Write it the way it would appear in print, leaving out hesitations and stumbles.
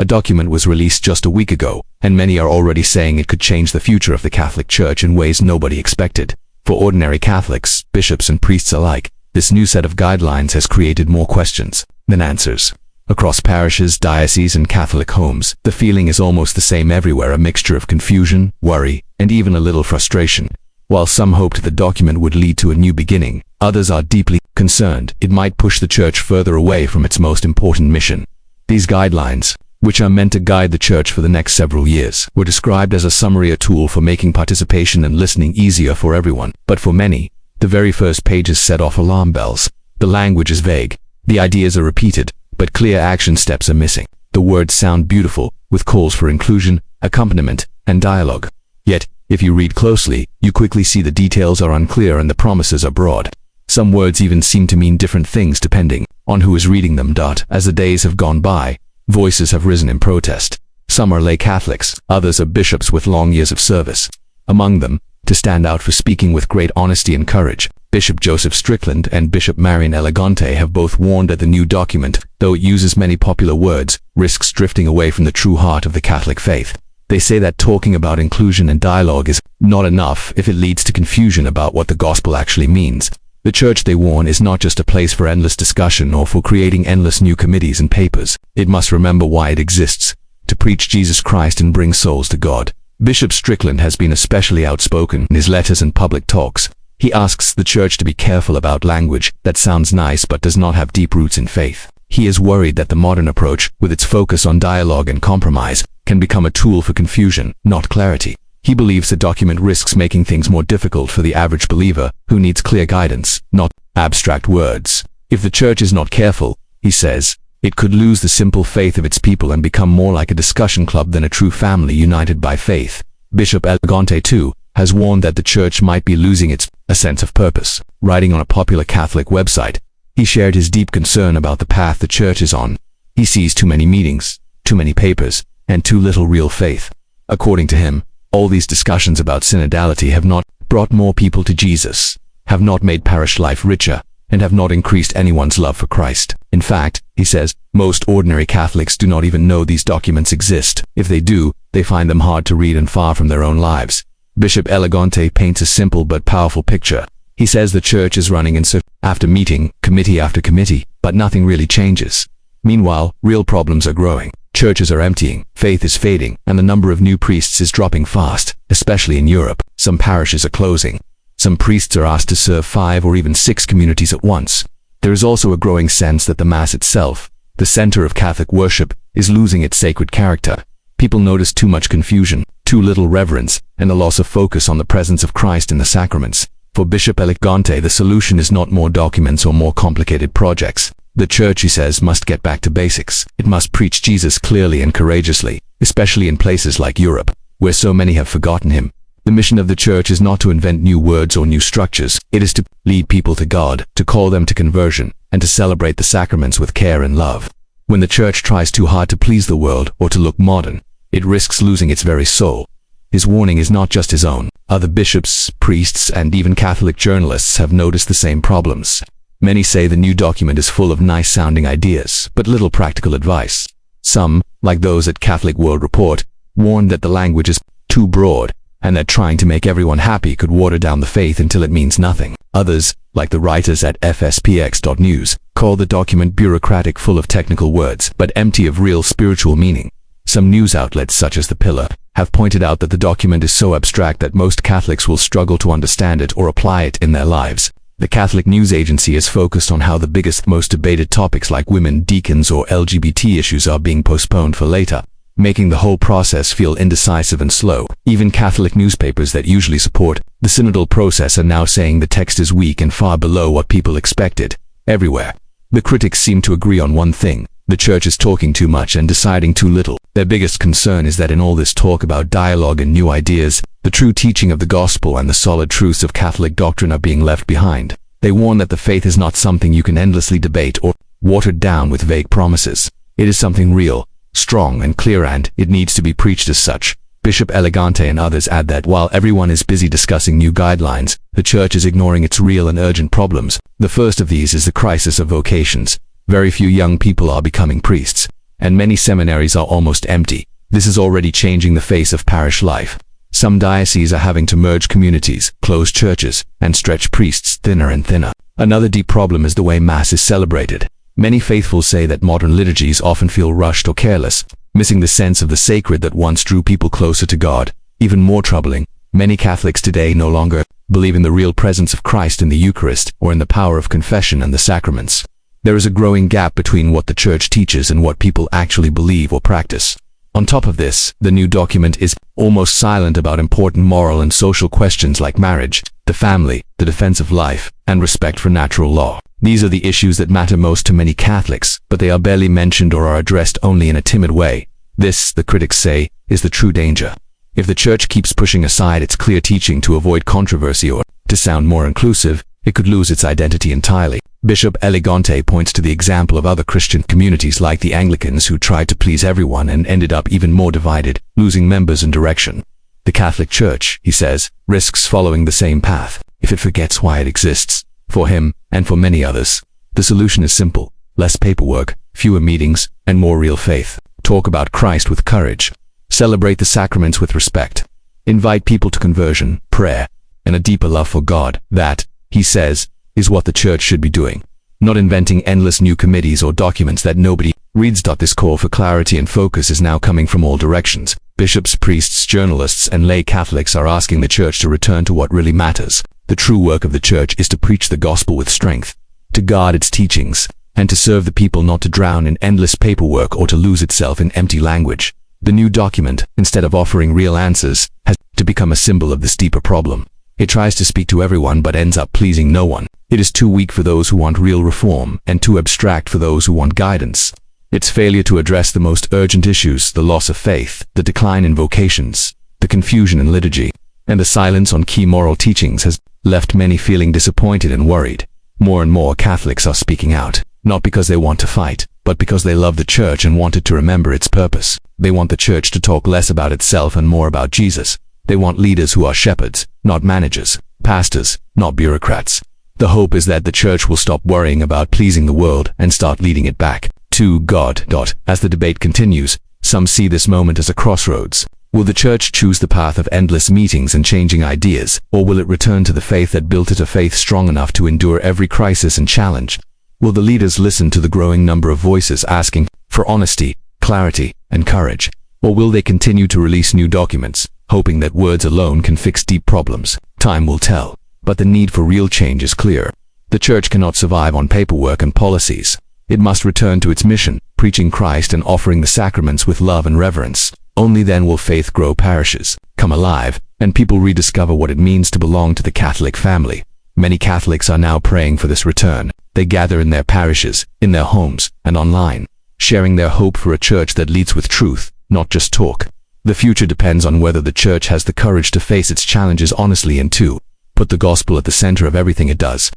A document was released just a week ago, and many are already saying it could change the future of the Catholic Church in ways nobody expected. For ordinary Catholics, bishops and priests alike, this new set of guidelines has created more questions than answers. Across parishes, dioceses, and Catholic homes, the feeling is almost the same everywhere, a mixture of confusion, worry, and even a little frustration. While some hoped the document would lead to a new beginning, others are deeply concerned it might push the Church further away from its most important mission. These guidelines, which are meant to guide the Church for the next several years, were described as a summary, a tool for making participation and listening easier for everyone. But for many, the very first pages set off alarm bells. The language is vague, the ideas are repeated, but clear action steps are missing. The words sound beautiful, with calls for inclusion, accompaniment, and dialogue. Yet, if you read closely, you quickly see the details are unclear and the promises are broad. Some words even seem to mean different things depending on who is reading them. As the days have gone by, voices have risen in protest. Some are lay Catholics, others are bishops with long years of service. Among them, to stand out for speaking with great honesty and courage, Bishop Joseph Strickland and Bishop Marian Elegante have both warned that the new document, though it uses many popular words, risks drifting away from the true heart of the Catholic faith. They say that talking about inclusion and dialogue is not enough if it leads to confusion about what the gospel actually means. The Church, they warn, is not just a place for endless discussion or for creating endless new committees and papers. It must remember why it exists: to preach Jesus Christ and bring souls to God. Bishop Strickland has been especially outspoken in his letters and public talks. He asks the Church to be careful about language that sounds nice but does not have deep roots in faith. He is worried that the modern approach, with its focus on dialogue and compromise, can become a tool for confusion, not clarity. He believes the document risks making things more difficult for the average believer, who needs clear guidance, not abstract words. If the Church is not careful, he says, it could lose the simple faith of its people and become more like a discussion club than a true family united by faith. Bishop Elegante, too, has warned that the Church might be losing a sense of purpose. Writing on a popular Catholic website, he shared his deep concern about the path the Church is on. He sees too many meetings, too many papers, and too little real faith. According to him, all these discussions about synodality have not brought more people to Jesus, have not made parish life richer, and have not increased anyone's love for Christ. In fact, he says, most ordinary Catholics do not even know these documents exist. If they do, they find them hard to read and far from their own lives. Bishop Elegante paints a simple but powerful picture. He says the Church is running in circles after meeting, committee after committee, but nothing really changes. Meanwhile, real problems are growing. Churches are emptying, faith is fading, and the number of new priests is dropping fast, especially in Europe. Some parishes are closing. Some priests are asked to serve 5 or even 6 communities at once. There is also a growing sense that the Mass itself, the center of Catholic worship, is losing its sacred character. People notice too much confusion, too little reverence, and a loss of focus on the presence of Christ in the sacraments. For Bishop Elegante, the solution is not more documents or more complicated projects. The Church, he says, must get back to basics. It must preach Jesus clearly and courageously, especially in places like Europe, where so many have forgotten him. The mission of the Church is not to invent new words or new structures. It is to lead people to God, to call them to conversion, and to celebrate the sacraments with care and love. When the Church tries too hard to please the world or to look modern, it risks losing its very soul. His warning is not just his own. Other bishops, priests, and even Catholic journalists have noticed the same problems. Many say the new document is full of nice-sounding ideas, but little practical advice. Some, like those at Catholic World Report, warn that the language is too broad, and that trying to make everyone happy could water down the faith until it means nothing. Others, like the writers at fspx.news, call the document bureaucratic, full of technical words, but empty of real spiritual meaning. Some news outlets, such as The Pillar, have pointed out that the document is so abstract that most Catholics will struggle to understand it or apply it in their lives. The Catholic News Agency is focused on how the biggest, most debated topics like women, deacons, or LGBT issues are being postponed for later, making the whole process feel indecisive and slow. Even Catholic newspapers that usually support the synodal process are now saying the text is weak and far below what people expected. Everywhere, the critics seem to agree on one thing: the Church is talking too much and deciding too little. Their biggest concern is that in all this talk about dialogue and new ideas, the true teaching of the gospel and the solid truths of Catholic doctrine are being left behind. They warn that the faith is not something you can endlessly debate or water down with vague promises. It is something real, strong, and clear, and it needs to be preached as such. Bishop Elegante and others add that while everyone is busy discussing new guidelines, the Church is ignoring its real and urgent problems. The first of these is the crisis of vocations. Very few young people are becoming priests, and many seminaries are almost empty. This is already changing the face of parish life. Some dioceses are having to merge communities, close churches, and stretch priests thinner and thinner. Another deep problem is the way Mass is celebrated. Many faithfuls say that modern liturgies often feel rushed or careless, missing the sense of the sacred that once drew people closer to God. Even more troubling, many Catholics today no longer believe in the real presence of Christ in the Eucharist or in the power of confession and the sacraments. There is a growing gap between what the Church teaches and what people actually believe or practice. On top of this, the new document is almost silent about important moral and social questions like marriage, the family, the defense of life, and respect for natural law. These are the issues that matter most to many Catholics, but they are barely mentioned or are addressed only in a timid way. This, the critics say, is the true danger. If the Church keeps pushing aside its clear teaching to avoid controversy or to sound more inclusive, it could lose its identity entirely. Bishop Elegante points to the example of other Christian communities like the Anglicans who tried to please everyone and ended up even more divided, losing members and direction. The Catholic Church, he says, risks following the same path if it forgets why it exists. For him, and for many others, the solution is simple: less paperwork, fewer meetings, and more real faith. Talk about Christ with courage. Celebrate the sacraments with respect. Invite people to conversion, prayer, and a deeper love for God. That, he says, is what the Church should be doing, not inventing endless new committees or documents that nobody reads. This call for clarity and focus is now coming from all directions. Bishops, priests, journalists, and lay Catholics are asking the Church to return to what really matters. The true work of the Church is to preach the gospel with strength, to guard its teachings, and to serve the people, not to drown in endless paperwork or to lose itself in empty language. The new document, instead of offering real answers, has to become a symbol of this deeper problem. It tries to speak to everyone but ends up pleasing no one. It is too weak for those who want real reform and too abstract for those who want guidance. Its failure to address the most urgent issues, the loss of faith, the decline in vocations, the confusion in liturgy, and the silence on key moral teachings has left many feeling disappointed and worried. More and more Catholics are speaking out, not because they want to fight, but because they love the Church and want it to remember its purpose. They want the Church to talk less about itself and more about Jesus. They want leaders who are shepherds, not managers, pastors, not bureaucrats. The hope is that the Church will stop worrying about pleasing the world and start leading it back to God. As the debate continues, some see this moment as a crossroads. Will the Church choose the path of endless meetings and changing ideas, or will it return to the faith that built it, a faith strong enough to endure every crisis and challenge? Will the leaders listen to the growing number of voices asking for honesty, clarity, and courage? Or will they continue to release new documents, hoping that words alone can fix deep problems? Time will tell. But the need for real change is clear. The Church cannot survive on paperwork and policies. It must return to its mission, preaching Christ and offering the sacraments with love and reverence. Only then will faith grow, parishes come alive, and people rediscover what it means to belong to the Catholic family. Many Catholics are now praying for this return. They gather in their parishes, in their homes, and online, sharing their hope for a Church that leads with truth, not just talk. The future depends on whether the Church has the courage to face its challenges honestly and to put the gospel at the center of everything it does.